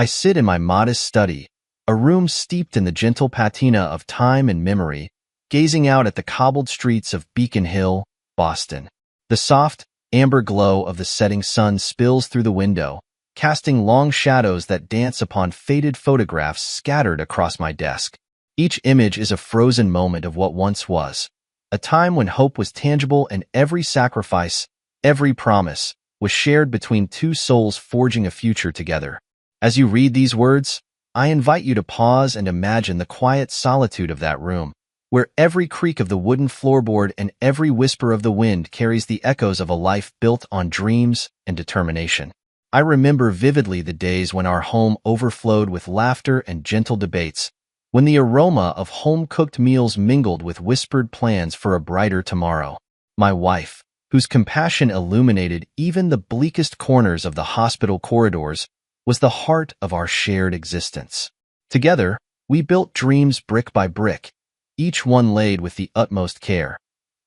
I sit in my modest study, a room steeped in the gentle patina of time and memory, gazing out at the cobbled streets of Beacon Hill, Boston. The soft, amber glow of the setting sun spills through the window, casting long shadows that dance upon faded photographs scattered across my desk. Each image is a frozen moment of what once was, a time when hope was tangible and every sacrifice, every promise, was shared between two souls forging a future together. As you read these words, I invite you to pause and imagine the quiet solitude of that room, where every creak of the wooden floorboard and every whisper of the wind carries the echoes of a life built on dreams and determination. I remember vividly the days when our home overflowed with laughter and gentle debates, when the aroma of home-cooked meals mingled with whispered plans for a brighter tomorrow. My wife, whose compassion illuminated even the bleakest corners of the hospital corridors, was the heart of our shared existence. Together, we built dreams brick by brick, each one laid with the utmost care,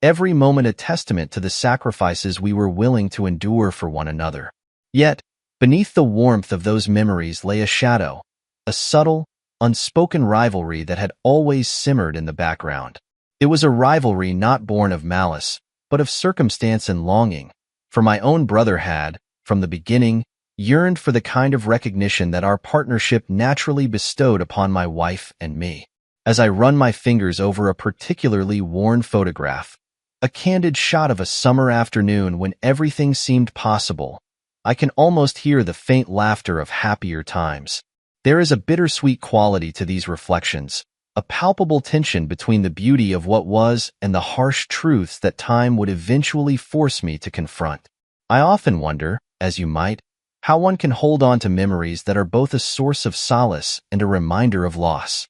every moment a testament to the sacrifices we were willing to endure for one another. Yet, beneath the warmth of those memories lay a shadow, a subtle, unspoken rivalry that had always simmered in the background. It was a rivalry not born of malice, but of circumstance and longing, for my own brother had, from the beginning, yearned for the kind of recognition that our partnership naturally bestowed upon my wife and me. As I run my fingers over a particularly worn photograph, a candid shot of a summer afternoon when everything seemed possible, I can almost hear the faint laughter of happier times. There is a bittersweet quality to these reflections, a palpable tension between the beauty of what was and the harsh truths that time would eventually force me to confront. I often wonder, as you might, how one can hold on to memories that are both a source of solace and a reminder of loss.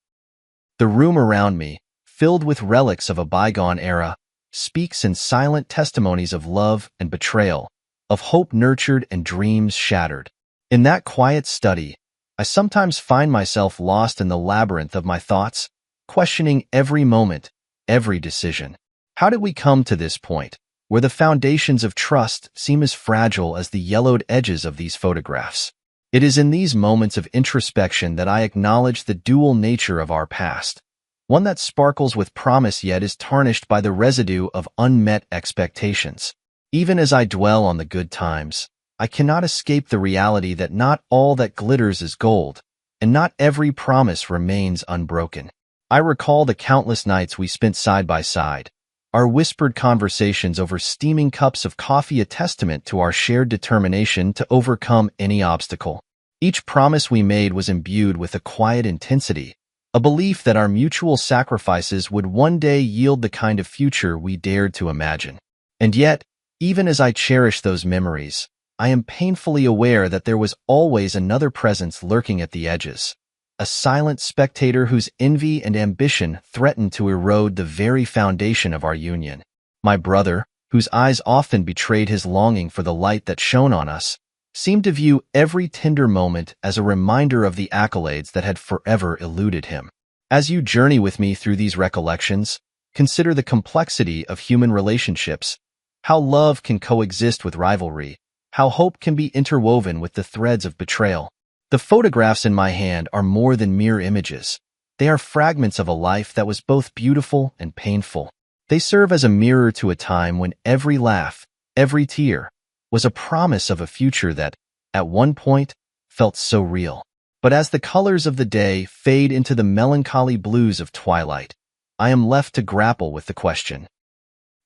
The room around me, filled with relics of a bygone era, speaks in silent testimonies of love and betrayal, of hope nurtured and dreams shattered. In that quiet study, I sometimes find myself lost in the labyrinth of my thoughts, questioning every moment, every decision. How did we come to this point, where the foundations of trust seem as fragile as the yellowed edges of these photographs? It is in these moments of introspection that I acknowledge the dual nature of our past, one that sparkles with promise yet is tarnished by the residue of unmet expectations. Even as I dwell on the good times, I cannot escape the reality that not all that glitters is gold, and not every promise remains unbroken. I recall the countless nights we spent side by side, our whispered conversations over steaming cups of coffee a testament to our shared determination to overcome any obstacle. Each promise we made was imbued with a quiet intensity, a belief that our mutual sacrifices would one day yield the kind of future we dared to imagine. And yet, even as I cherish those memories, I am painfully aware that there was always another presence lurking at the edges, a silent spectator whose envy and ambition threatened to erode the very foundation of our union. My brother, whose eyes often betrayed his longing for the light that shone on us, seemed to view every tender moment as a reminder of the accolades that had forever eluded him. As you journey with me through these recollections, consider the complexity of human relationships, how love can coexist with rivalry, how hope can be interwoven with the threads of betrayal. The photographs in my hand are more than mere images. They are fragments of a life that was both beautiful and painful. They serve as a mirror to a time when every laugh, every tear, was a promise of a future that, at one point, felt so real. But as the colors of the day fade into the melancholy blues of twilight, I am left to grapple with the question: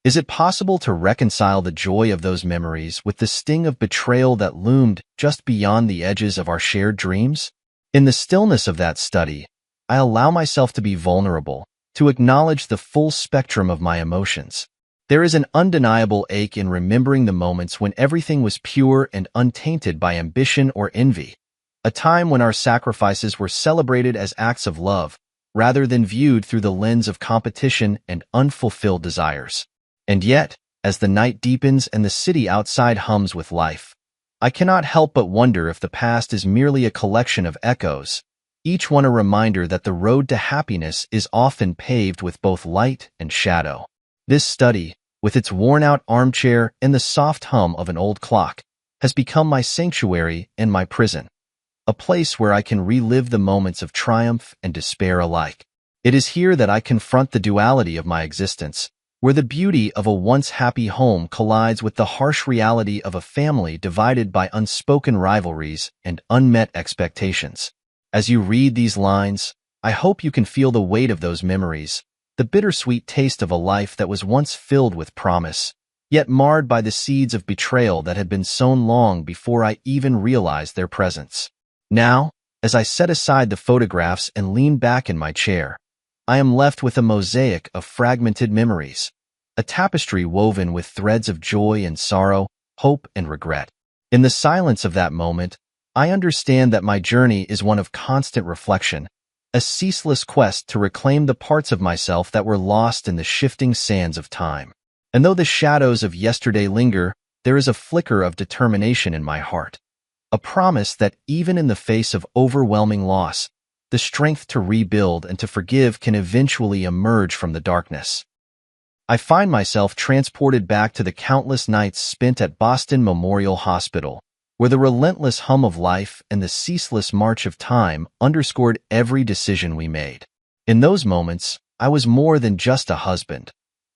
is it possible to reconcile the joy of those memories with the sting of betrayal that loomed just beyond the edges of our shared dreams? In the stillness of that study, I allow myself to be vulnerable, to acknowledge the full spectrum of my emotions. There is an undeniable ache in remembering the moments when everything was pure and untainted by ambition or envy, a time when our sacrifices were celebrated as acts of love, rather than viewed through the lens of competition and unfulfilled desires. And yet, as the night deepens and the city outside hums with life, I cannot help but wonder if the past is merely a collection of echoes, each one a reminder that the road to happiness is often paved with both light and shadow. This study, with its worn-out armchair and the soft hum of an old clock, has become my sanctuary and my prison. a place where I can relive the moments of triumph and despair alike. It is here that I confront the duality of my existence, where the beauty of a once happy home collides with the harsh reality of a family divided by unspoken rivalries and unmet expectations. As you read these lines, I hope you can feel the weight of those memories, the bittersweet taste of a life that was once filled with promise, yet marred by the seeds of betrayal that had been sown long before I even realized their presence. Now, as I set aside the photographs and lean back in my chair, I am left with a mosaic of fragmented memories, a tapestry woven with threads of joy and sorrow, hope and regret. In the silence of that moment, I understand that my journey is one of constant reflection, a ceaseless quest to reclaim the parts of myself that were lost in the shifting sands of time. And though the shadows of yesterday linger, there is a flicker of determination in my heart, a promise that even in the face of overwhelming loss, the strength to rebuild and to forgive can eventually emerge from the darkness. I find myself transported back to the countless nights spent at Boston Memorial Hospital, where the relentless hum of life and the ceaseless march of time underscored every decision we made. In those moments, I was more than just a husband.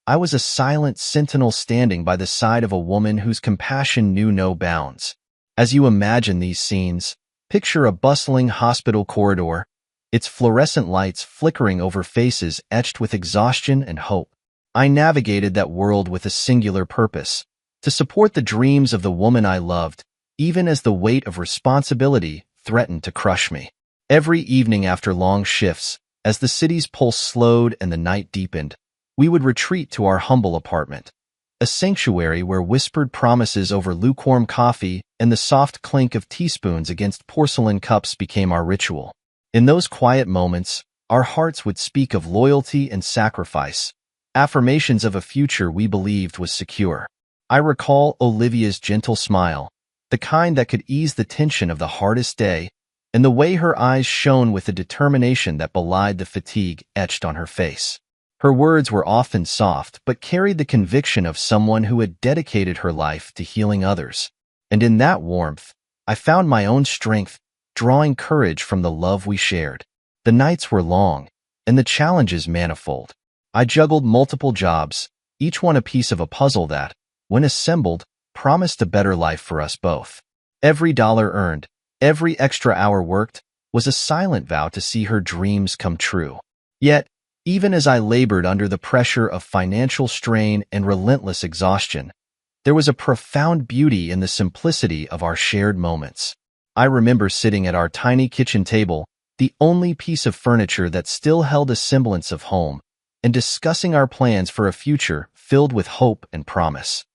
I was a silent sentinel standing by the side of a woman whose compassion knew no bounds. As you imagine these scenes, picture a bustling hospital corridor, its fluorescent lights flickering over faces etched with exhaustion and hope. I navigated that world with a singular purpose, to support the dreams of the woman I loved, even as the weight of responsibility threatened to crush me. Every evening after long shifts, as the city's pulse slowed and the night deepened, we would retreat to our humble apartment, a sanctuary where whispered promises over lukewarm coffee and the soft clink of teaspoons against porcelain cups became our ritual. In those quiet moments, our hearts would speak of loyalty and sacrifice, affirmations of a future we believed was secure. I recall Olivia's gentle smile, the kind that could ease the tension of the hardest day, and the way her eyes shone with a determination that belied the fatigue etched on her face. Her words were often soft but carried the conviction of someone who had dedicated her life to healing others. And in that warmth, I found my own strength, drawing courage from the love we shared. The nights were long, and the challenges manifold. I juggled multiple jobs, each one a piece of a puzzle that, when assembled, promised a better life for us both. Every dollar earned, every extra hour worked, was a silent vow to see her dreams come true. Yet, even as I labored under the pressure of financial strain and relentless exhaustion, there was a profound beauty in the simplicity of our shared moments. I remember sitting at our tiny kitchen table, the only piece of furniture that still held a semblance of home, and discussing our plans for a future filled with hope and promise.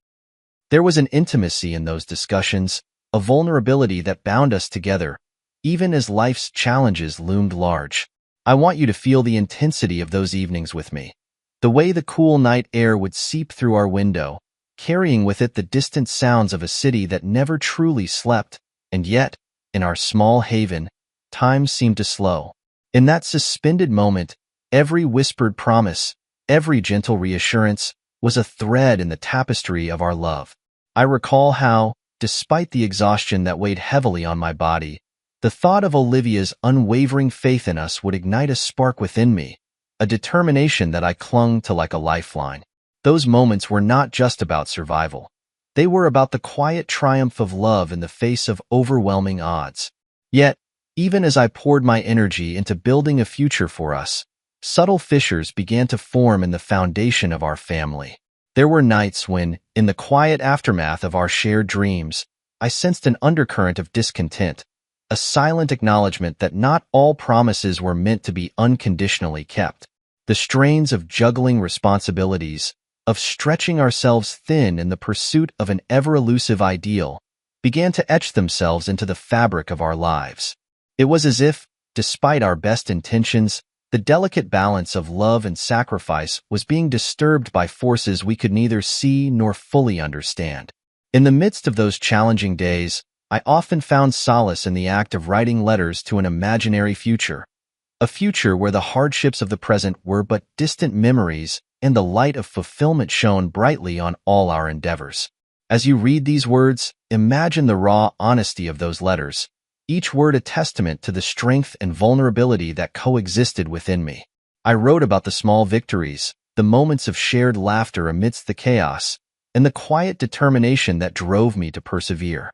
There was an intimacy in those discussions, a vulnerability that bound us together, even as life's challenges loomed large. I want you to feel the intensity of those evenings with me, the way the cool night air would seep through our window, carrying with it the distant sounds of a city that never truly slept, and yet, in our small haven, time seemed to slow. In that suspended moment, every whispered promise, every gentle reassurance, was a thread in the tapestry of our love. I recall how, despite the exhaustion that weighed heavily on my body, the thought of Olivia's unwavering faith in us would ignite a spark within me, a determination that I clung to like a lifeline. Those moments were not just about survival. They were about the quiet triumph of love in the face of overwhelming odds. Yet, even as I poured my energy into building a future for us, subtle fissures began to form in the foundation of our family. There were nights when, in the quiet aftermath of our shared dreams, I sensed an undercurrent of discontent, a silent acknowledgement that not all promises were meant to be unconditionally kept. The strains of juggling responsibilities, of stretching ourselves thin in the pursuit of an ever-elusive ideal, began to etch themselves into the fabric of our lives. It was as if, despite our best intentions, the delicate balance of love and sacrifice was being disturbed by forces we could neither see nor fully understand. In the midst of those challenging days, I often found solace in the act of writing letters to an imaginary future, a future where the hardships of the present were but distant memories and the light of fulfillment shone brightly on all our endeavors. As you read these words, imagine the raw honesty of those letters, each word a testament to the strength and vulnerability that coexisted within me. I wrote about the small victories, the moments of shared laughter amidst the chaos, and the quiet determination that drove me to persevere.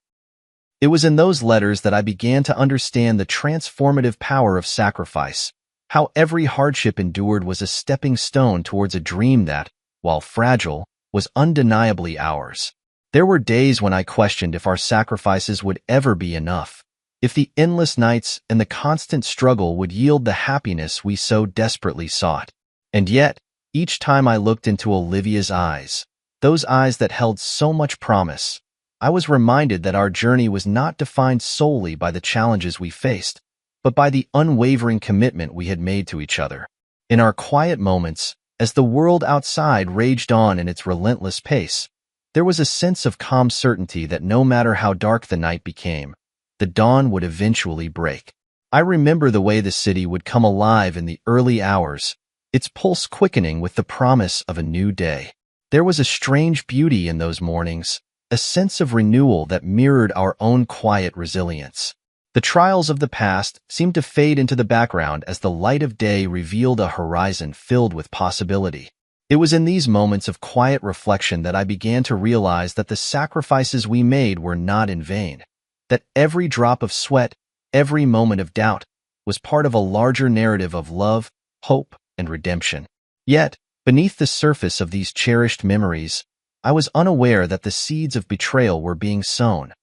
It was in those letters that I began to understand the transformative power of sacrifice, how every hardship endured was a stepping stone towards a dream that, while fragile, was undeniably ours. There were days when I questioned if our sacrifices would ever be enough, if the endless nights and the constant struggle would yield the happiness we so desperately sought. And yet, each time I looked into Olivia's eyes, those eyes that held so much promise, I was reminded that our journey was not defined solely by the challenges we faced, but by the unwavering commitment we had made to each other. In our quiet moments, as the world outside raged on in its relentless pace, there was a sense of calm certainty that no matter how dark the night became, the dawn would eventually break. I remember the way the city would come alive in the early hours, its pulse quickening with the promise of a new day. There was a strange beauty in those mornings, a sense of renewal that mirrored our own quiet resilience. The trials of the past seemed to fade into the background as the light of day revealed a horizon filled with possibility. It was in these moments of quiet reflection that I began to realize that the sacrifices we made were not in vain, that every drop of sweat, every moment of doubt, was part of a larger narrative of love, hope, and redemption. Yet, beneath the surface of these cherished memories, I was unaware that the seeds of betrayal were being sown,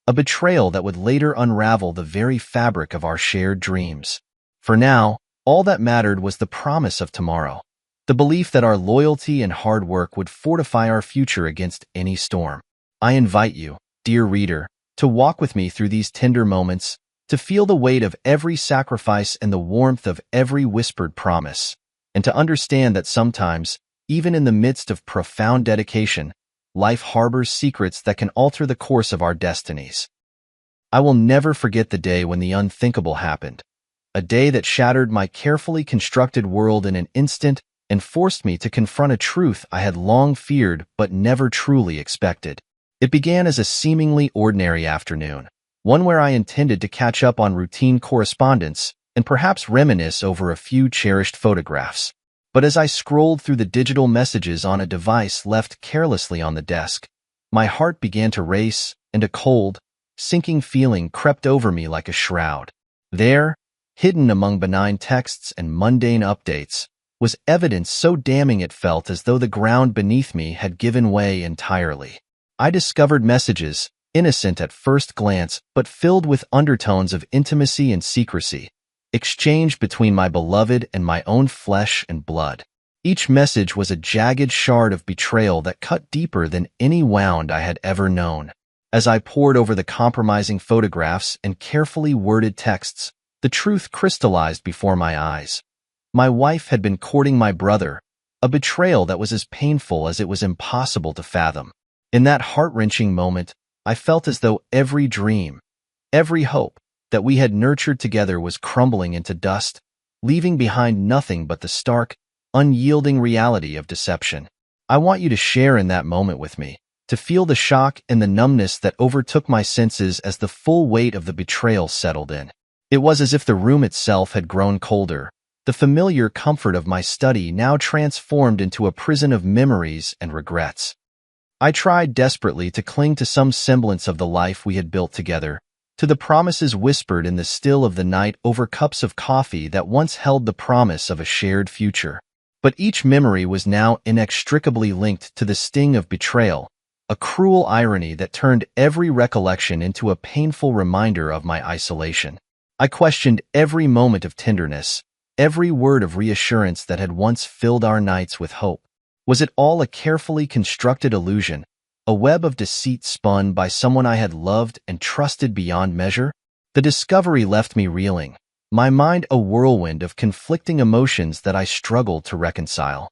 a betrayal that would later unravel the very fabric of our shared dreams. For now, all that mattered was the promise of tomorrow, the belief that our loyalty and hard work would fortify our future against any storm. I invite you, dear reader, to walk with me through these tender moments, to feel the weight of every sacrifice and the warmth of every whispered promise, and to understand that sometimes, even in the midst of profound dedication, life harbors secrets that can alter the course of our destinies. I will never forget the day when the unthinkable happened, a day that shattered my carefully constructed world in an instant and forced me to confront a truth I had long feared but never truly expected. It began as a seemingly ordinary afternoon, one where I intended to catch up on routine correspondence and perhaps reminisce over a few cherished photographs. But as I scrolled through the digital messages on a device left carelessly on the desk, my heart began to race, and a cold, sinking feeling crept over me like a shroud. There, hidden among benign texts and mundane updates, was evidence so damning it felt as though the ground beneath me had given way entirely. I discovered messages, innocent at first glance but filled with undertones of intimacy and secrecy, exchanged between my beloved and my own flesh and blood. Each message was a jagged shard of betrayal that cut deeper than any wound I had ever known. As I pored over the compromising photographs and carefully worded texts, the truth crystallized before my eyes. My wife had been courting my brother, a betrayal that was as painful as it was impossible to fathom. In that heart-wrenching moment, I felt as though every dream, every hope, that we had nurtured together was crumbling into dust, leaving behind nothing but the stark, unyielding reality of deception. I want you to share in that moment with me, to feel the shock and the numbness that overtook my senses as the full weight of the betrayal settled in. It was as if the room itself had grown colder, the familiar comfort of my study now transformed into a prison of memories and regrets. I tried desperately to cling to some semblance of the life we had built together, to the promises whispered in the still of the night over cups of coffee that once held the promise of a shared future. But each memory was now inextricably linked to the sting of betrayal, a cruel irony that turned every recollection into a painful reminder of my isolation. I questioned every moment of tenderness, every word of reassurance that had once filled our nights with hope. Was it all a carefully constructed illusion, a web of deceit spun by someone I had loved and trusted beyond measure? The discovery left me reeling, my mind a whirlwind of conflicting emotions that I struggled to reconcile.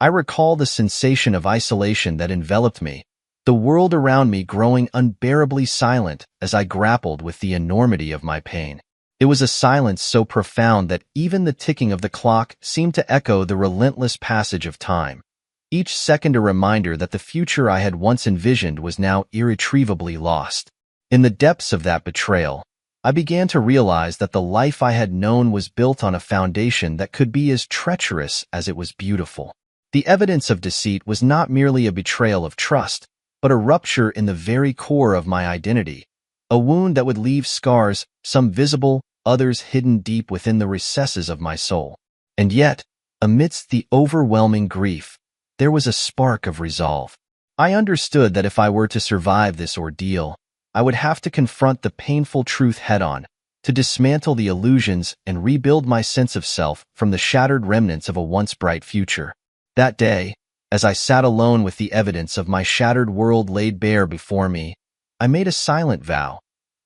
I recall the sensation of isolation that enveloped me, the world around me growing unbearably silent as I grappled with the enormity of my pain. It was a silence so profound that even the ticking of the clock seemed to echo the relentless passage of time, each second a reminder that the future I had once envisioned was now irretrievably lost. In the depths of that betrayal, I began to realize that the life I had known was built on a foundation that could be as treacherous as it was beautiful. The evidence of deceit was not merely a betrayal of trust, but a rupture in the very core of my identity, a wound that would leave scars, some visible, others hidden deep within the recesses of my soul. And yet, amidst the overwhelming grief, there was a spark of resolve. I understood that if I were to survive this ordeal, I would have to confront the painful truth head-on, to dismantle the illusions and rebuild my sense of self from the shattered remnants of a once bright future. That day, as I sat alone with the evidence of my shattered world laid bare before me, I made a silent vow,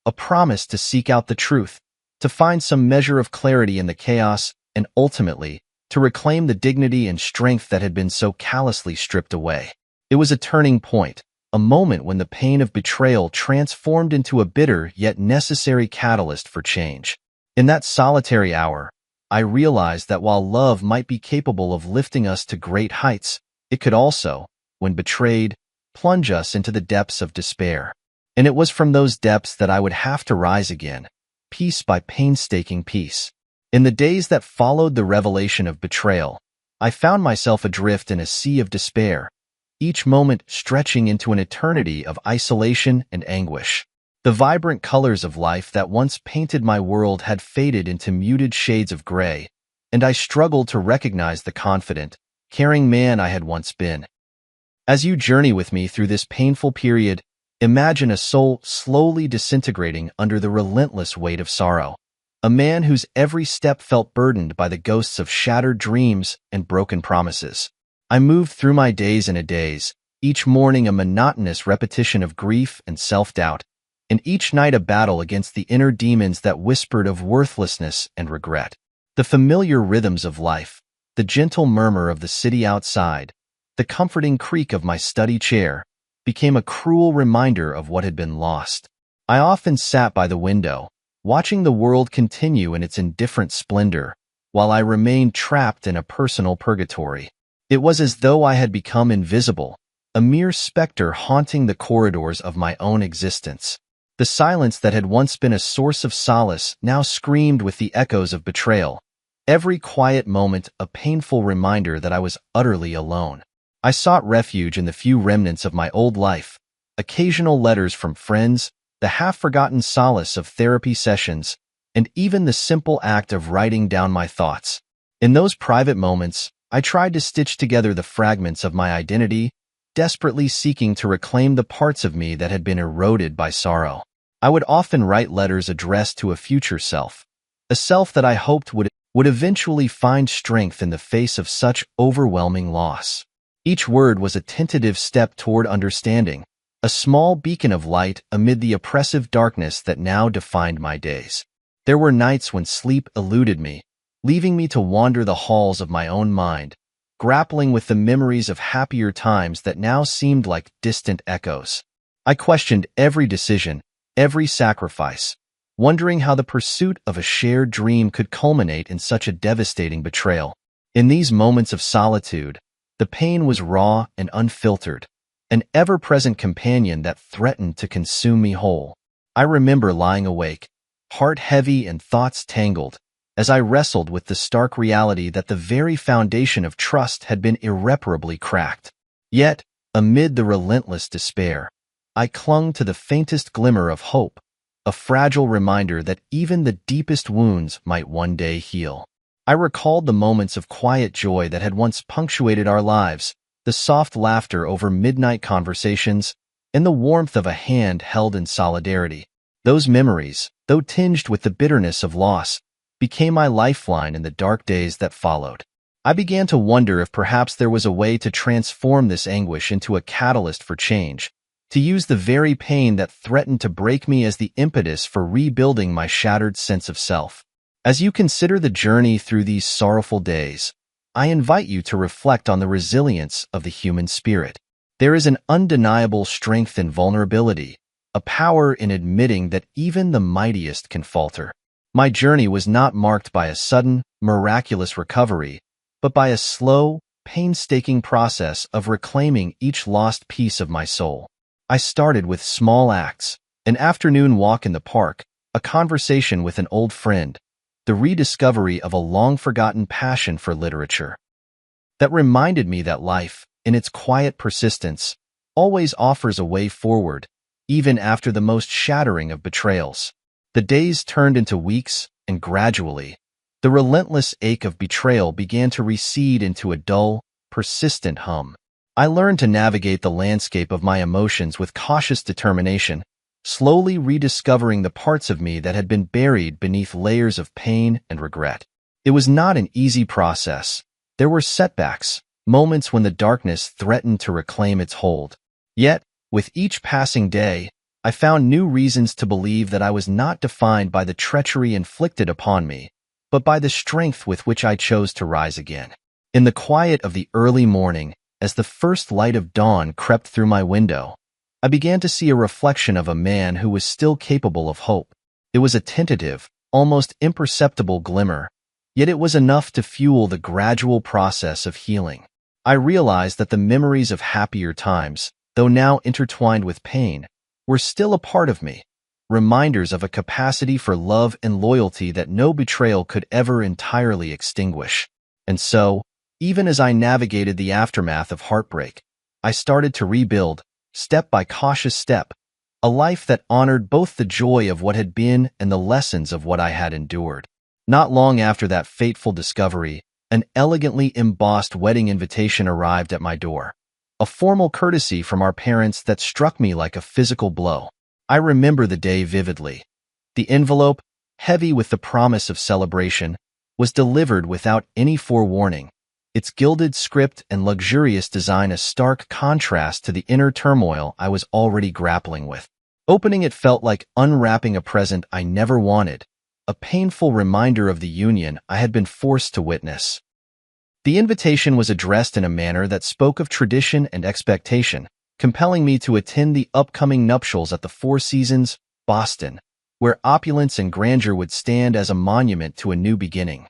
a promise to seek out the truth, to find some measure of clarity in the chaos, and ultimately, to reclaim the dignity and strength that had been so callously stripped away. It was a turning point, a moment when the pain of betrayal transformed into a bitter yet necessary catalyst for change. In that solitary hour, I realized that while love might be capable of lifting us to great heights, it could also, when betrayed, plunge us into the depths of despair. And it was from those depths that I would have to rise again, piece by painstaking piece. In the days that followed the revelation of betrayal, I found myself adrift in a sea of despair, each moment stretching into an eternity of isolation and anguish. The vibrant colors of life that once painted my world had faded into muted shades of gray, and I struggled to recognize the confident, caring man I had once been. As you journey with me through this painful period, imagine a soul slowly disintegrating under the relentless weight of sorrow, a man whose every step felt burdened by the ghosts of shattered dreams and broken promises. I moved through my days and a daze, each morning a monotonous repetition of grief and self-doubt, and each night a battle against the inner demons that whispered of worthlessness and regret. The familiar rhythms of life, the gentle murmur of the city outside, the comforting creak of my study chair, became a cruel reminder of what had been lost. I often sat by the window, watching the world continue in its indifferent splendor, while I remained trapped in a personal purgatory. It was as though I had become invisible, a mere specter haunting the corridors of my own existence. The silence that had once been a source of solace now screamed with the echoes of betrayal, every quiet moment a painful reminder that I was utterly alone. I sought refuge in the few remnants of my old life, occasional letters from friends, the half-forgotten solace of therapy sessions, and even the simple act of writing down my thoughts. In those private moments, I tried to stitch together the fragments of my identity, desperately seeking to reclaim the parts of me that had been eroded by sorrow. I would often write letters addressed to a future self, a self that I hoped would eventually find strength in the face of such overwhelming loss. Each word was a tentative step toward understanding, a small beacon of light amid the oppressive darkness that now defined my days. There were nights when sleep eluded me, leaving me to wander the halls of my own mind, grappling with the memories of happier times that now seemed like distant echoes. I questioned every decision, every sacrifice, wondering how the pursuit of a shared dream could culminate in such a devastating betrayal. In these moments of solitude, the pain was raw and unfiltered, an ever-present companion that threatened to consume me whole. I remember lying awake, heart heavy and thoughts tangled, as I wrestled with the stark reality that the very foundation of trust had been irreparably cracked. Yet, amid the relentless despair, I clung to the faintest glimmer of hope, a fragile reminder that even the deepest wounds might one day heal. I recalled the moments of quiet joy that had once punctuated our lives, the soft laughter over midnight conversations, and the warmth of a hand held in solidarity. Those memories, though tinged with the bitterness of loss, became my lifeline in the dark days that followed. I began to wonder if perhaps there was a way to transform this anguish into a catalyst for change, to use the very pain that threatened to break me as the impetus for rebuilding my shattered sense of self. As you consider the journey through these sorrowful days, I invite you to reflect on the resilience of the human spirit. There is an undeniable strength in vulnerability, a power in admitting that even the mightiest can falter. My journey was not marked by a sudden, miraculous recovery, but by a slow, painstaking process of reclaiming each lost piece of my soul. I started with small acts, an afternoon walk in the park, a conversation with an old friend, the rediscovery of a long-forgotten passion for literature. That reminded me that life, in its quiet persistence, always offers a way forward, even after the most shattering of betrayals. The days turned into weeks, and gradually, the relentless ache of betrayal began to recede into a dull, persistent hum. I learned to navigate the landscape of my emotions with cautious determination, slowly rediscovering the parts of me that had been buried beneath layers of pain and regret. It was not an easy process. There were setbacks, moments when the darkness threatened to reclaim its hold. Yet, with each passing day, I found new reasons to believe that I was not defined by the treachery inflicted upon me, but by the strength with which I chose to rise again. In the quiet of the early morning, as the first light of dawn crept through my window, I began to see a reflection of a man who was still capable of hope. It was a tentative, almost imperceptible glimmer, yet it was enough to fuel the gradual process of healing. I realized that the memories of happier times, though now intertwined with pain, were still a part of me, reminders of a capacity for love and loyalty that no betrayal could ever entirely extinguish. And so, even as I navigated the aftermath of heartbreak, I started to rebuild, step by cautious step, a life that honored both the joy of what had been and the lessons of what I had endured. Not long after that fateful discovery, an elegantly embossed wedding invitation arrived at my door, a formal courtesy from our parents that struck me like a physical blow. I remember the day vividly. The envelope, heavy with the promise of celebration, was delivered without any forewarning, its gilded script and luxurious design a stark contrast to the inner turmoil I was already grappling with. Opening it felt like unwrapping a present I never wanted, a painful reminder of the union I had been forced to witness. The invitation was addressed in a manner that spoke of tradition and expectation, compelling me to attend the upcoming nuptials at the Four Seasons, Boston, where opulence and grandeur would stand as a monument to a new beginning.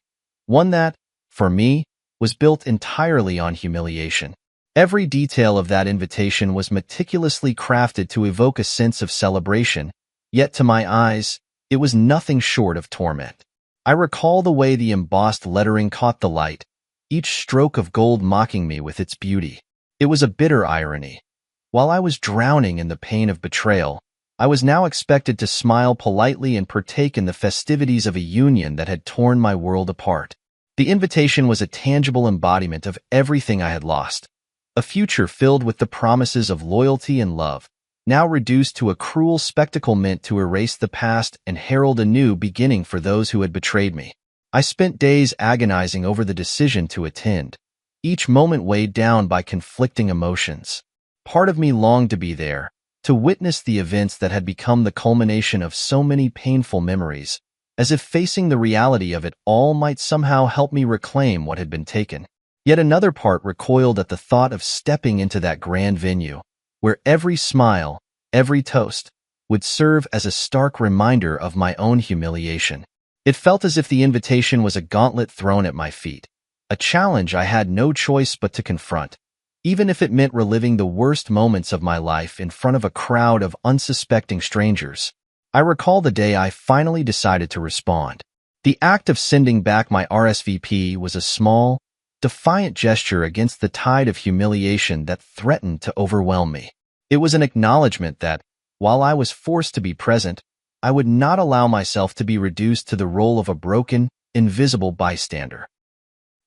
One that, for me, was built entirely on humiliation. Every detail of that invitation was meticulously crafted to evoke a sense of celebration, yet to my eyes, it was nothing short of torment. I recall the way the embossed lettering caught the light, each stroke of gold mocking me with its beauty. It was a bitter irony. While I was drowning in the pain of betrayal, I was now expected to smile politely and partake in the festivities of a union that had torn my world apart. The invitation was a tangible embodiment of everything I had lost, a future filled with the promises of loyalty and love, now reduced to a cruel spectacle meant to erase the past and herald a new beginning for those who had betrayed me. I spent days agonizing over the decision to attend, each moment weighed down by conflicting emotions. Part of me longed to be there, to witness the events that had become the culmination of so many painful memories, as if facing the reality of it all might somehow help me reclaim what had been taken. Yet another part recoiled at the thought of stepping into that grand venue, where every smile, every toast, would serve as a stark reminder of my own humiliation. It felt as if the invitation was a gauntlet thrown at my feet, a challenge I had no choice but to confront, even if it meant reliving the worst moments of my life in front of a crowd of unsuspecting strangers. I recall the day I finally decided to respond. The act of sending back my RSVP was a small, defiant gesture against the tide of humiliation that threatened to overwhelm me. It was an acknowledgement that, while I was forced to be present, I would not allow myself to be reduced to the role of a broken, invisible bystander.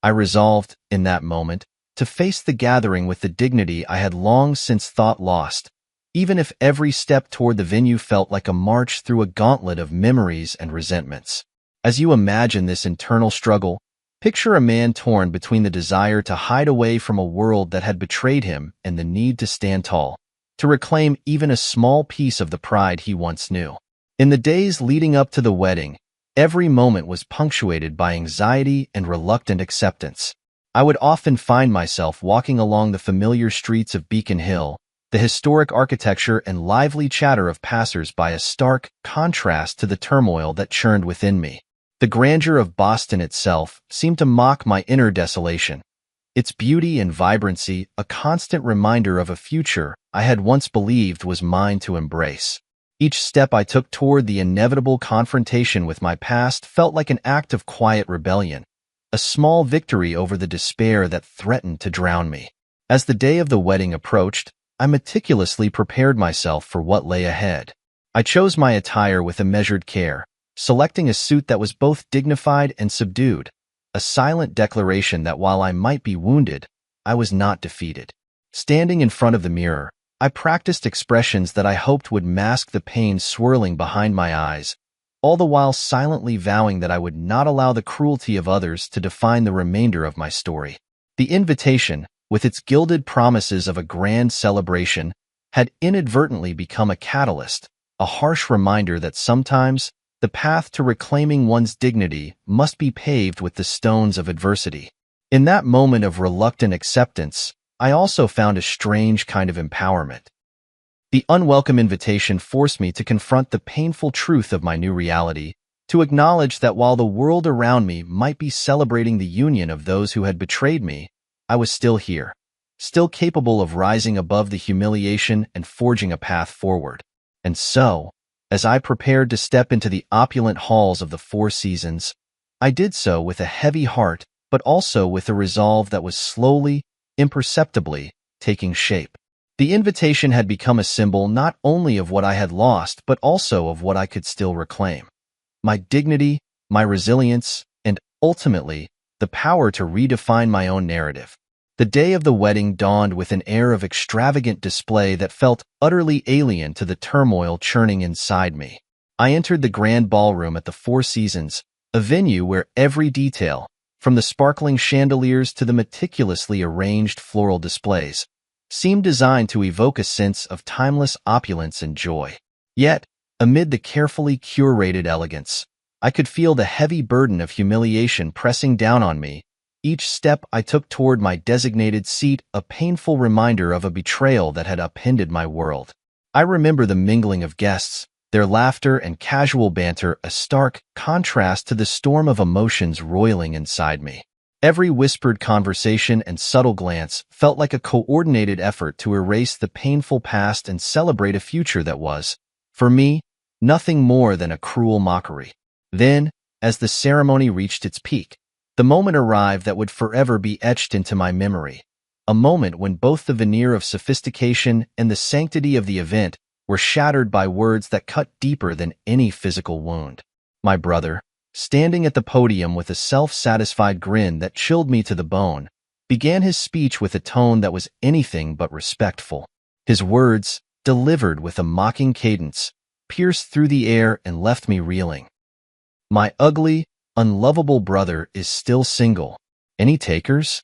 I resolved, in that moment, to face the gathering with the dignity I had long since thought lost, even if every step toward the venue felt like a march through a gauntlet of memories and resentments. As you imagine this internal struggle, picture a man torn between the desire to hide away from a world that had betrayed him and the need to stand tall, to reclaim even a small piece of the pride he once knew. In the days leading up to the wedding, every moment was punctuated by anxiety and reluctant acceptance. I would often find myself walking along the familiar streets of Beacon Hill, the historic architecture and lively chatter of passers-by a stark contrast to the turmoil that churned within me. The grandeur of Boston itself seemed to mock my inner desolation, its beauty and vibrancy a constant reminder of a future I had once believed was mine to embrace. Each step I took toward the inevitable confrontation with my past felt like an act of quiet rebellion, a small victory over the despair that threatened to drown me. As the day of the wedding approached, I meticulously prepared myself for what lay ahead. I chose my attire with a measured care, selecting a suit that was both dignified and subdued, a silent declaration that while I might be wounded, I was not defeated. Standing in front of the mirror, I practiced expressions that I hoped would mask the pain swirling behind my eyes, all the while silently vowing that I would not allow the cruelty of others to define the remainder of my story. The invitation, with its gilded promises of a grand celebration, had inadvertently become a catalyst, a harsh reminder that sometimes the path to reclaiming one's dignity must be paved with the stones of adversity. In that moment of reluctant acceptance, I also found a strange kind of empowerment. The unwelcome invitation forced me to confront the painful truth of my new reality, to acknowledge that while the world around me might be celebrating the union of those who had betrayed me, I was still here, still capable of rising above the humiliation and forging a path forward. And so, as I prepared to step into the opulent halls of the Four Seasons, I did so with a heavy heart, but also with a resolve that was slowly, imperceptibly, taking shape. The invitation had become a symbol not only of what I had lost, but also of what I could still reclaim. My dignity, my resilience, and ultimately, the power to redefine my own narrative. The day of the wedding dawned with an air of extravagant display that felt utterly alien to the turmoil churning inside me. I entered the grand ballroom at the Four Seasons, a venue where every detail, from the sparkling chandeliers to the meticulously arranged floral displays, seemed designed to evoke a sense of timeless opulence and joy. Yet, amid the carefully curated elegance, I could feel the heavy burden of humiliation pressing down on me, each step I took toward my designated seat a painful reminder of a betrayal that had upended my world. I remember the mingling of guests, their laughter and casual banter a stark contrast to the storm of emotions roiling inside me. Every whispered conversation and subtle glance felt like a coordinated effort to erase the painful past and celebrate a future that was, for me, nothing more than a cruel mockery. Then, as the ceremony reached its peak, the moment arrived that would forever be etched into my memory, a moment when both the veneer of sophistication and the sanctity of the event were shattered by words that cut deeper than any physical wound. My brother, standing at the podium with a self-satisfied grin that chilled me to the bone, began his speech with a tone that was anything but respectful. His words, delivered with a mocking cadence, pierced through the air and left me reeling. My ugly, unlovable brother is still single. Any takers?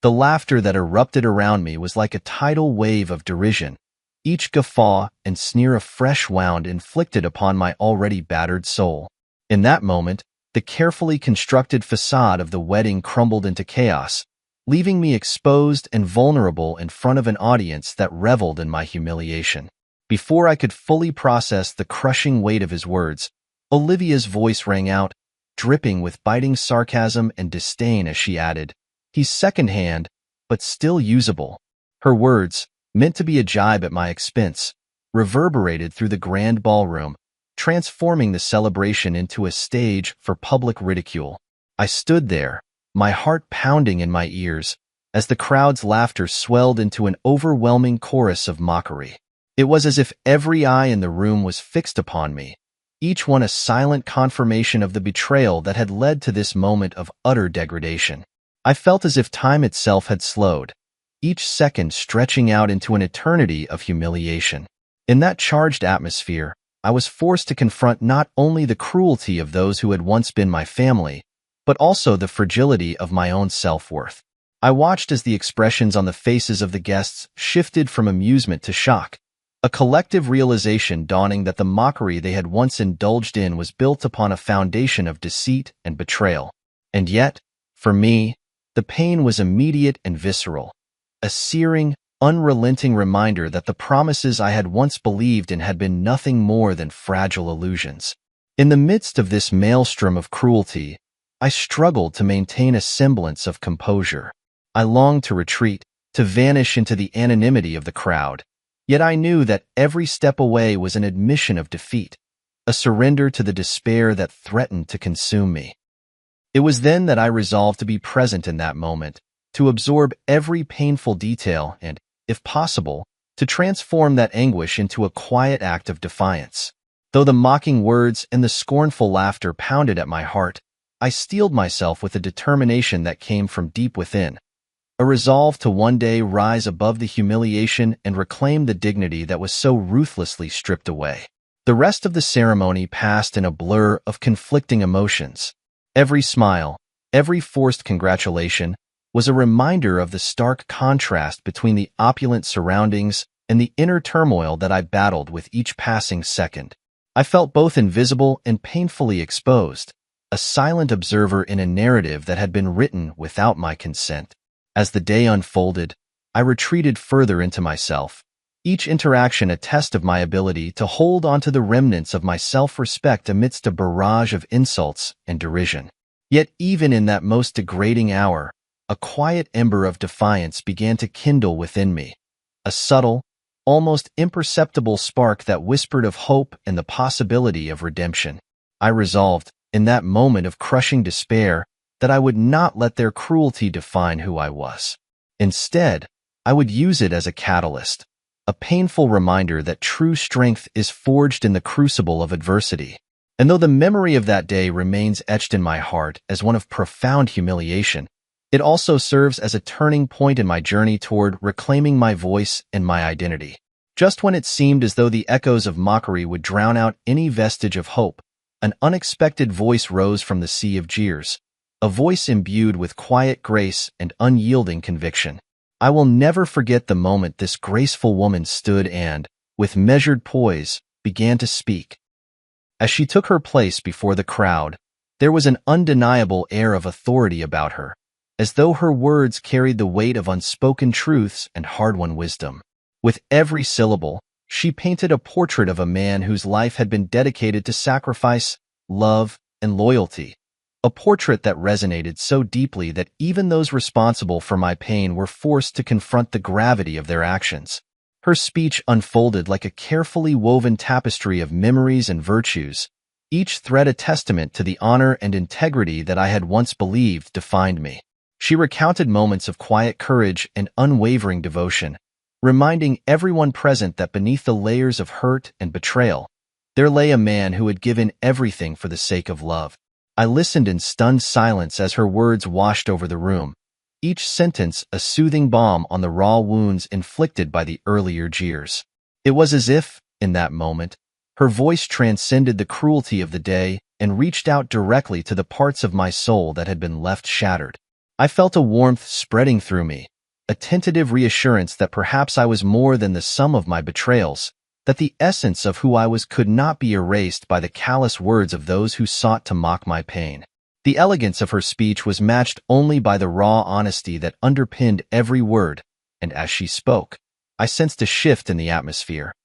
The laughter that erupted around me was like a tidal wave of derision, each guffaw and sneer a fresh wound inflicted upon my already battered soul. In that moment, the carefully constructed facade of the wedding crumbled into chaos, leaving me exposed and vulnerable in front of an audience that reveled in my humiliation. Before I could fully process the crushing weight of his words, Olivia's voice rang out, dripping with biting sarcasm and disdain as she added, "He's second-hand, but still usable." Her words, meant to be a jibe at my expense, reverberated through the grand ballroom, transforming the celebration into a stage for public ridicule. I stood there, my heart pounding in my ears, as the crowd's laughter swelled into an overwhelming chorus of mockery. It was as if every eye in the room was fixed upon me, each one a silent confirmation of the betrayal that had led to this moment of utter degradation. I felt as if time itself had slowed, each second stretching out into an eternity of humiliation. In that charged atmosphere, I was forced to confront not only the cruelty of those who had once been my family, but also the fragility of my own self-worth. I watched as the expressions on the faces of the guests shifted from amusement to shock, a collective realization dawning that the mockery they had once indulged in was built upon a foundation of deceit and betrayal. And yet, for me, the pain was immediate and visceral, a searing, unrelenting reminder that the promises I had once believed in had been nothing more than fragile illusions. In the midst of this maelstrom of cruelty, I struggled to maintain a semblance of composure. I longed to retreat, to vanish into the anonymity of the crowd, Yet I knew that every step away was an admission of defeat, a surrender to the despair that threatened to consume me. It was then that I resolved to be present in that moment, to absorb every painful detail and, if possible, to transform that anguish into a quiet act of defiance. Though the mocking words and the scornful laughter pounded at my heart, I steeled myself with a determination that came from deep within, a resolve to one day rise above the humiliation and reclaim the dignity that was so ruthlessly stripped away. The rest of the ceremony passed in a blur of conflicting emotions. Every smile, every forced congratulation, was a reminder of the stark contrast between the opulent surroundings and the inner turmoil that I battled with each passing second. I felt both invisible and painfully exposed, a silent observer in a narrative that had been written without my consent. As the day unfolded, I retreated further into myself, each interaction a test of my ability to hold onto the remnants of my self-respect amidst a barrage of insults and derision. Yet even in that most degrading hour, a quiet ember of defiance began to kindle within me, a subtle, almost imperceptible spark that whispered of hope and the possibility of redemption. I resolved, in that moment of crushing despair, that I would not let their cruelty define who I was. Instead, I would use it as a catalyst, a painful reminder that true strength is forged in the crucible of adversity. And though the memory of that day remains etched in my heart as one of profound humiliation, it also serves as a turning point in my journey toward reclaiming my voice and my identity. Just when it seemed as though the echoes of mockery would drown out any vestige of hope, an unexpected voice rose from the sea of jeers, a voice imbued with quiet grace and unyielding conviction. I will never forget the moment this graceful woman stood and, with measured poise, began to speak. As she took her place before the crowd, there was an undeniable air of authority about her, as though her words carried the weight of unspoken truths and hard-won wisdom. With every syllable, she painted a portrait of a man whose life had been dedicated to sacrifice, love, and loyalty, a portrait that resonated so deeply that even those responsible for my pain were forced to confront the gravity of their actions. Her speech unfolded like a carefully woven tapestry of memories and virtues, each thread a testament to the honor and integrity that I had once believed defined me. She recounted moments of quiet courage and unwavering devotion, reminding everyone present that beneath the layers of hurt and betrayal, there lay a man who had given everything for the sake of love. I listened in stunned silence as her words washed over the room, each sentence a soothing balm on the raw wounds inflicted by the earlier jeers. It was as if, in that moment, her voice transcended the cruelty of the day and reached out directly to the parts of my soul that had been left shattered. I felt a warmth spreading through me, a tentative reassurance that perhaps I was more than the sum of my betrayals, that the essence of who I was could not be erased by the callous words of those who sought to mock my pain. The elegance of her speech was matched only by the raw honesty that underpinned every word, and as she spoke, I sensed a shift in the atmosphere,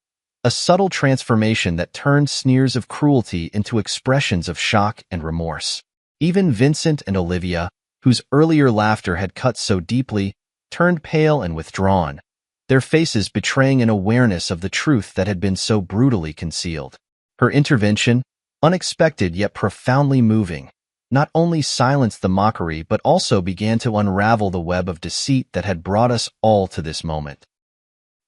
a subtle transformation that turned sneers of cruelty into expressions of shock and remorse. Even Vincent and Olivia, whose earlier laughter had cut so deeply, turned pale and withdrawn, their faces betraying an awareness of the truth that had been so brutally concealed. Her intervention, unexpected yet profoundly moving, not only silenced the mockery but also began to unravel the web of deceit that had brought us all to this moment.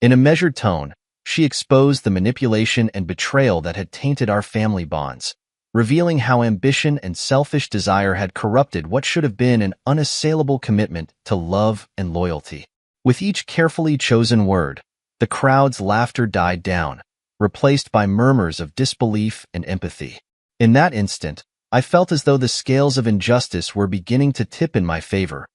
In a measured tone, she exposed the manipulation and betrayal that had tainted our family bonds, revealing how ambition and selfish desire had corrupted what should have been an unassailable commitment to love and loyalty. With each carefully chosen word, the crowd's laughter died down, replaced by murmurs of disbelief and empathy. In that instant, I felt as though the scales of injustice were beginning to tip in my favor,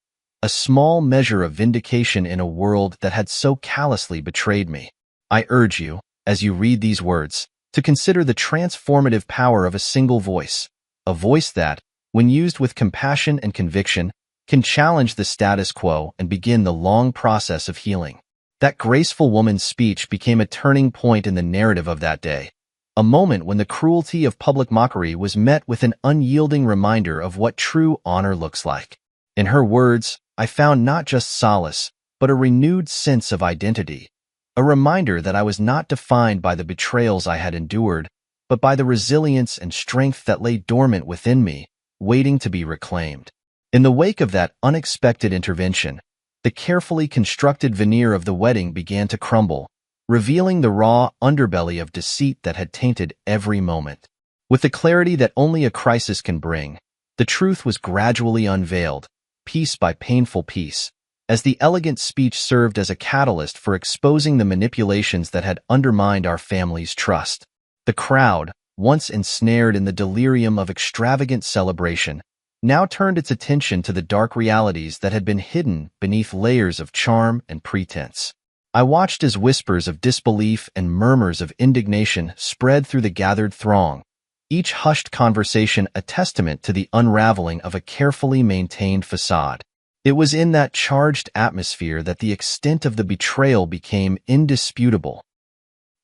a small measure of vindication in a world that had so callously betrayed me. I urge you, as you read these words, to consider the transformative power of a single voice, a voice that, when used with compassion and conviction, can challenge the status quo and begin the long process of healing. That graceful woman's speech became a turning point in the narrative of that day, a moment when the cruelty of public mockery was met with an unyielding reminder of what true honor looks like. In her words, I found not just solace, but a renewed sense of identity, a reminder that I was not defined by the betrayals I had endured, but by the resilience and strength that lay dormant within me, waiting to be reclaimed. In the wake of that unexpected intervention, the carefully constructed veneer of the wedding began to crumble, revealing the raw underbelly of deceit that had tainted every moment. With the clarity that only a crisis can bring, the truth was gradually unveiled, piece by painful piece, as the elegant speech served as a catalyst for exposing the manipulations that had undermined our family's trust. The crowd, once ensnared in the delirium of extravagant celebration, now turned its attention to the dark realities that had been hidden beneath layers of charm and pretense. I watched as whispers of disbelief and murmurs of indignation spread through the gathered throng, each hushed conversation a testament to the unraveling of a carefully maintained facade. It was in that charged atmosphere that the extent of the betrayal became indisputable.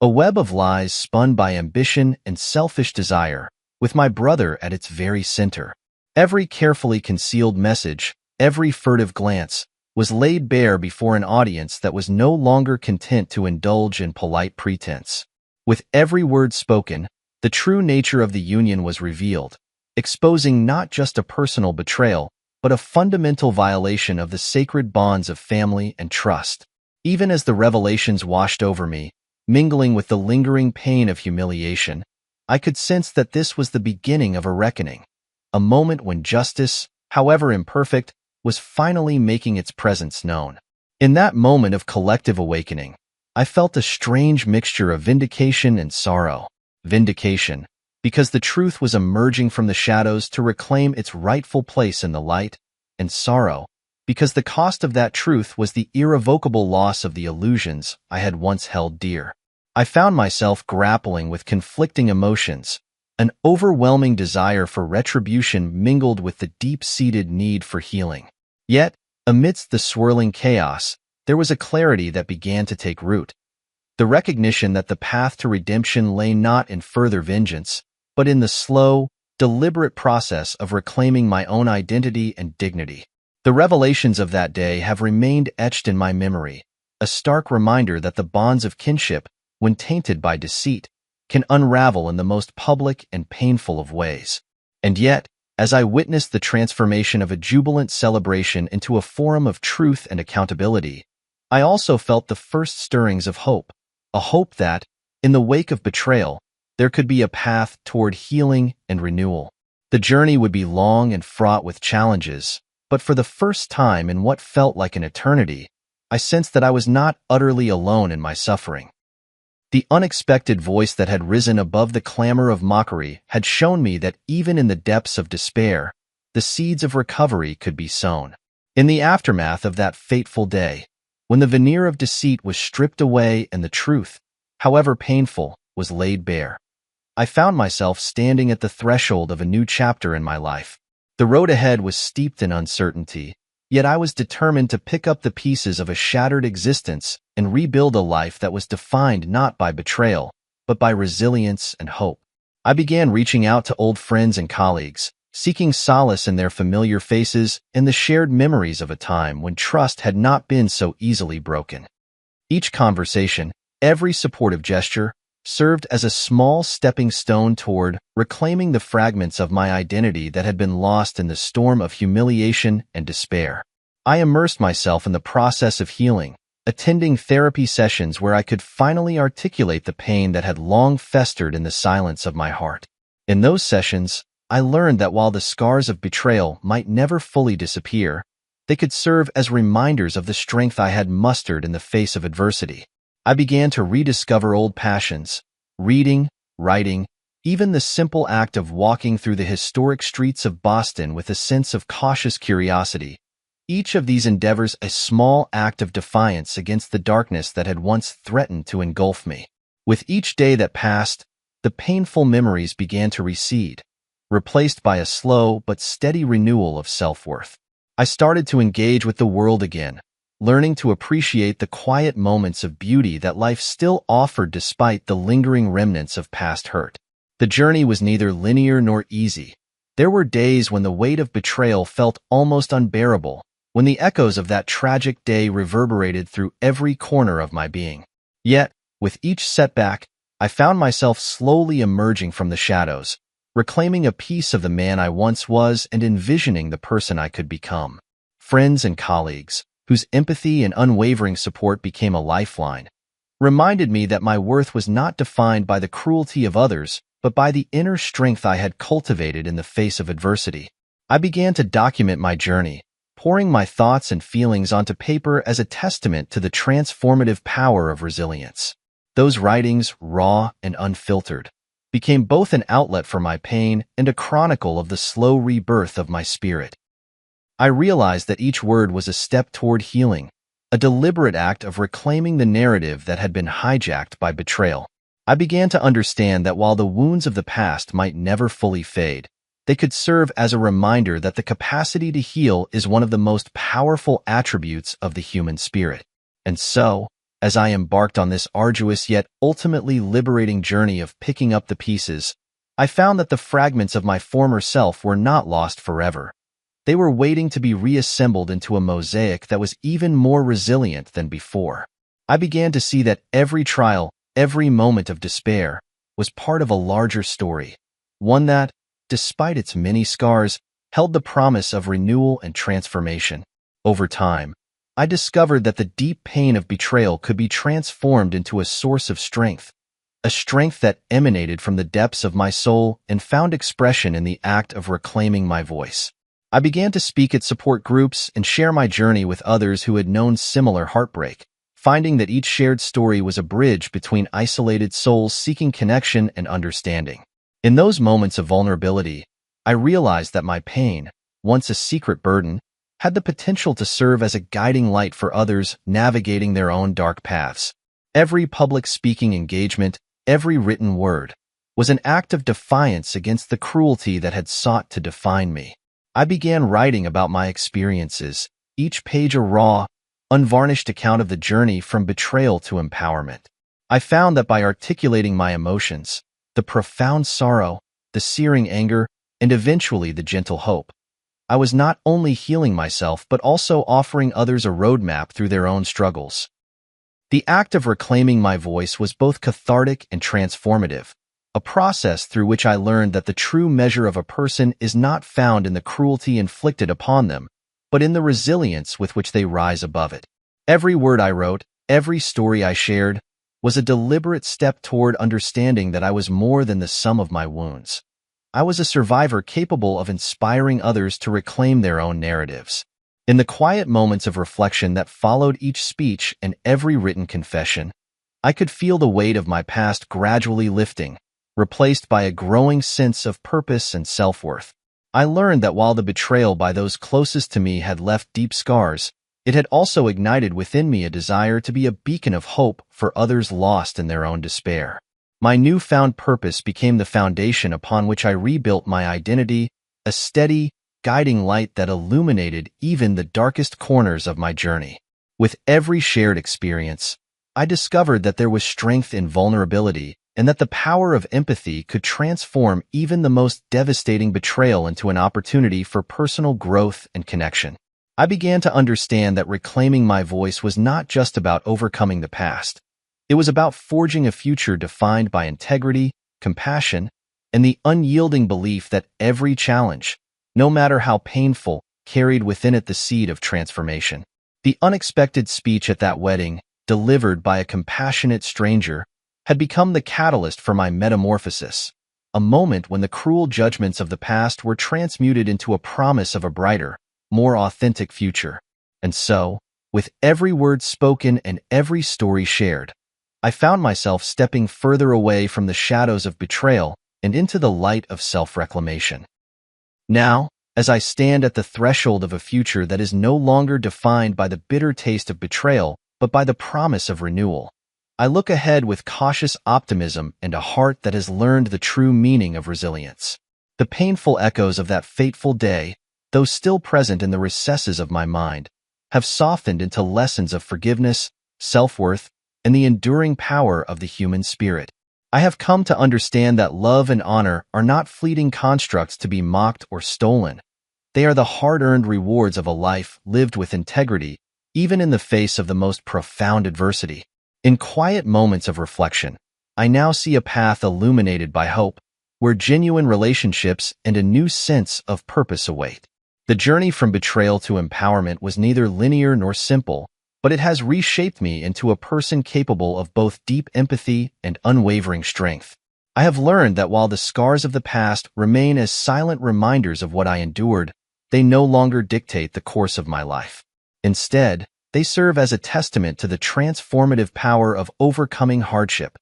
A web of lies spun by ambition and selfish desire, with my brother at its very center. Every carefully concealed message, every furtive glance, was laid bare before an audience that was no longer content to indulge in polite pretense. With every word spoken, the true nature of the union was revealed, exposing not just a personal betrayal, but a fundamental violation of the sacred bonds of family and trust. Even as the revelations washed over me, mingling with the lingering pain of humiliation, I could sense that this was the beginning of a reckoning, a moment when justice, however imperfect, was finally making its presence known. In that moment of collective awakening, I felt a strange mixture of vindication and sorrow. Vindication, because the truth was emerging from the shadows to reclaim its rightful place in the light, and sorrow, because the cost of that truth was the irrevocable loss of the illusions I had once held dear. I found myself grappling with conflicting emotions, an overwhelming desire for retribution mingled with the deep-seated need for healing. Yet, amidst the swirling chaos, there was a clarity that began to take root. The recognition that the path to redemption lay not in further vengeance, but in the slow, deliberate process of reclaiming my own identity and dignity. The revelations of that day have remained etched in my memory, a stark reminder that the bonds of kinship, when tainted by deceit, can unravel in the most public and painful of ways. And yet, as I witnessed the transformation of a jubilant celebration into a forum of truth and accountability, I also felt the first stirrings of hope, a hope that, in the wake of betrayal, there could be a path toward healing and renewal. The journey would be long and fraught with challenges, but for the first time in what felt like an eternity, I sensed that I was not utterly alone in my suffering. The unexpected voice that had risen above the clamor of mockery had shown me that even in the depths of despair, the seeds of recovery could be sown. In the aftermath of that fateful day, when the veneer of deceit was stripped away and the truth, however painful, was laid bare, I found myself standing at the threshold of a new chapter in my life. The road ahead was steeped in uncertainty, yet I was determined to pick up the pieces of a shattered existence and rebuild a life that was defined not by betrayal, but by resilience and hope. I began reaching out to old friends and colleagues, seeking solace in their familiar faces and the shared memories of a time when trust had not been so easily broken. Each conversation, every supportive gesture, served as a small stepping stone toward reclaiming the fragments of my identity that had been lost in the storm of humiliation and despair. I immersed myself in the process of healing, attending therapy sessions where I could finally articulate the pain that had long festered in the silence of my heart. In those sessions, I learned that while the scars of betrayal might never fully disappear, they could serve as reminders of the strength I had mustered in the face of adversity. I began to rediscover old passions, reading, writing, even the simple act of walking through the historic streets of Boston with a sense of cautious curiosity. Each of these endeavors a small act of defiance against the darkness that had once threatened to engulf me. With each day that passed, the painful memories began to recede, replaced by a slow but steady renewal of self-worth. I started to engage with the world again, learning to appreciate the quiet moments of beauty that life still offered despite the lingering remnants of past hurt. The journey was neither linear nor easy. There were days when the weight of betrayal felt almost unbearable, when the echoes of that tragic day reverberated through every corner of my being. Yet, with each setback, I found myself slowly emerging from the shadows, reclaiming a piece of the man I once was and envisioning the person I could become. Friends and colleagues, whose empathy and unwavering support became a lifeline, reminded me that my worth was not defined by the cruelty of others, but by the inner strength I had cultivated in the face of adversity. I began to document my journey, pouring my thoughts and feelings onto paper as a testament to the transformative power of resilience. Those writings, raw and unfiltered, became both an outlet for my pain and a chronicle of the slow rebirth of my spirit. I realized that each word was a step toward healing, a deliberate act of reclaiming the narrative that had been hijacked by betrayal. I began to understand that while the wounds of the past might never fully fade, they could serve as a reminder that the capacity to heal is one of the most powerful attributes of the human spirit. And so, as I embarked on this arduous yet ultimately liberating journey of picking up the pieces, I found that the fragments of my former self were not lost forever. They were waiting to be reassembled into a mosaic that was even more resilient than before. I began to see that every trial, every moment of despair, was part of a larger story, one that, despite its many scars, held the promise of renewal and transformation. Over time, I discovered that the deep pain of betrayal could be transformed into a source of strength, a strength that emanated from the depths of my soul and found expression in the act of reclaiming my voice. I began to speak at support groups and share my journey with others who had known similar heartbreak, finding that each shared story was a bridge between isolated souls seeking connection and understanding. In those moments of vulnerability, I realized that my pain, once a secret burden, had the potential to serve as a guiding light for others navigating their own dark paths. Every public speaking engagement, every written word, was an act of defiance against the cruelty that had sought to define me. I began writing about my experiences, each page a raw, unvarnished account of the journey from betrayal to empowerment. I found that by articulating my emotions, the profound sorrow, the searing anger, and eventually the gentle hope, I was not only healing myself but also offering others a roadmap through their own struggles. The act of reclaiming my voice was both cathartic and transformative, a process through which I learned that the true measure of a person is not found in the cruelty inflicted upon them, but in the resilience with which they rise above it. Every word I wrote, every story I shared, was a deliberate step toward understanding that I was more than the sum of my wounds. I was a survivor capable of inspiring others to reclaim their own narratives. In the quiet moments of reflection that followed each speech and every written confession, I could feel the weight of my past gradually lifting, replaced by a growing sense of purpose and self-worth. I learned that while the betrayal by those closest to me had left deep scars, it had also ignited within me a desire to be a beacon of hope for others lost in their own despair. My newfound purpose became the foundation upon which I rebuilt my identity, a steady, guiding light that illuminated even the darkest corners of my journey. With every shared experience, I discovered that there was strength in vulnerability and that the power of empathy could transform even the most devastating betrayal into an opportunity for personal growth and connection. I began to understand that reclaiming my voice was not just about overcoming the past. It was about forging a future defined by integrity, compassion, and the unyielding belief that every challenge, no matter how painful, carried within it the seed of transformation. The unexpected speech at that wedding, delivered by a compassionate stranger, had become the catalyst for my metamorphosis, a moment when the cruel judgments of the past were transmuted into a promise of a brighter, more authentic future. And so, with every word spoken and every story shared, I found myself stepping further away from the shadows of betrayal and into the light of self-reclamation. Now, as I stand at the threshold of a future that is no longer defined by the bitter taste of betrayal, but by the promise of renewal, I look ahead with cautious optimism and a heart that has learned the true meaning of resilience. The painful echoes of that fateful day, though still present in the recesses of my mind, have softened into lessons of forgiveness, self-worth, and the enduring power of the human spirit. I have come to understand that love and honor are not fleeting constructs to be mocked or stolen. They are the hard-earned rewards of a life lived with integrity, even in the face of the most profound adversity. In quiet moments of reflection, I now see a path illuminated by hope, where genuine relationships and a new sense of purpose await. The journey from betrayal to empowerment was neither linear nor simple, but it has reshaped me into a person capable of both deep empathy and unwavering strength. I have learned that while the scars of the past remain as silent reminders of what I endured, they no longer dictate the course of my life. Instead, they serve as a testament to the transformative power of overcoming hardship,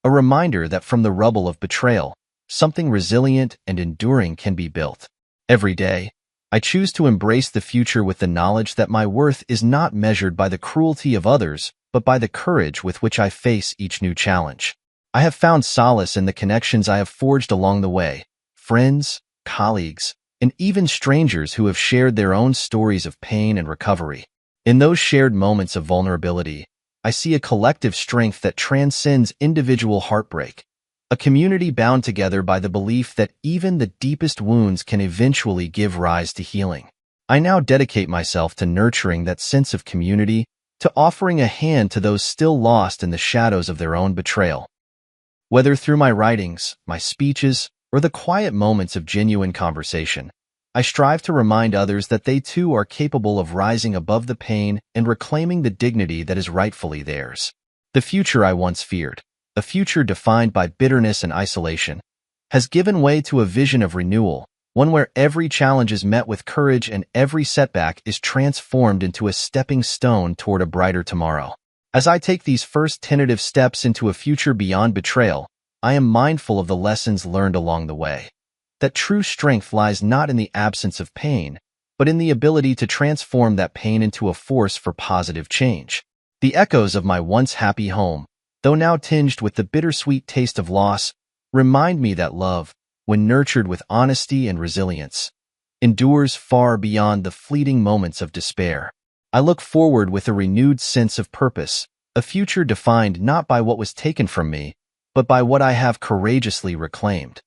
a reminder that from the rubble of betrayal, something resilient and enduring can be built. Every day, I choose to embrace the future with the knowledge that my worth is not measured by the cruelty of others, but by the courage with which I face each new challenge. I have found solace in the connections I have forged along the way, friends, colleagues, and even strangers who have shared their own stories of pain and recovery. In those shared moments of vulnerability, I see a collective strength that transcends individual heartbreak, a community bound together by the belief that even the deepest wounds can eventually give rise to healing. I now dedicate myself to nurturing that sense of community, to offering a hand to those still lost in the shadows of their own betrayal. Whether through my writings, my speeches, or the quiet moments of genuine conversation, I strive to remind others that they too are capable of rising above the pain and reclaiming the dignity that is rightfully theirs. The future I once feared, a future defined by bitterness and isolation, has given way to a vision of renewal, one where every challenge is met with courage and every setback is transformed into a stepping stone toward a brighter tomorrow. As I take these first tentative steps into a future beyond betrayal, I am mindful of the lessons learned along the way. That true strength lies not in the absence of pain, but in the ability to transform that pain into a force for positive change. The echoes of my once happy home, though now tinged with the bittersweet taste of loss, remind me that love, when nurtured with honesty and resilience, endures far beyond the fleeting moments of despair. I look forward with a renewed sense of purpose, a future defined not by what was taken from me, but by what I have courageously reclaimed.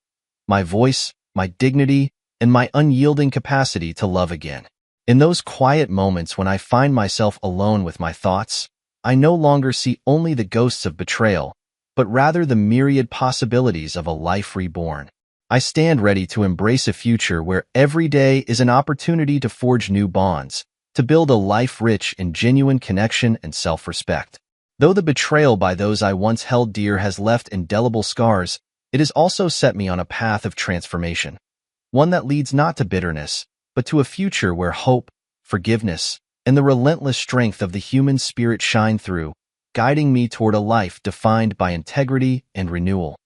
My voice, my dignity, and my unyielding capacity to love again. In those quiet moments when I find myself alone with my thoughts, I no longer see only the ghosts of betrayal, but rather the myriad possibilities of a life reborn. I stand ready to embrace a future where every day is an opportunity to forge new bonds, to build a life rich in genuine connection and self-respect. Though the betrayal by those I once held dear has left indelible scars, it has also set me on a path of transformation, one that leads not to bitterness, but to a future where hope, forgiveness, and the relentless strength of the human spirit shine through, guiding me toward a life defined by integrity and renewal.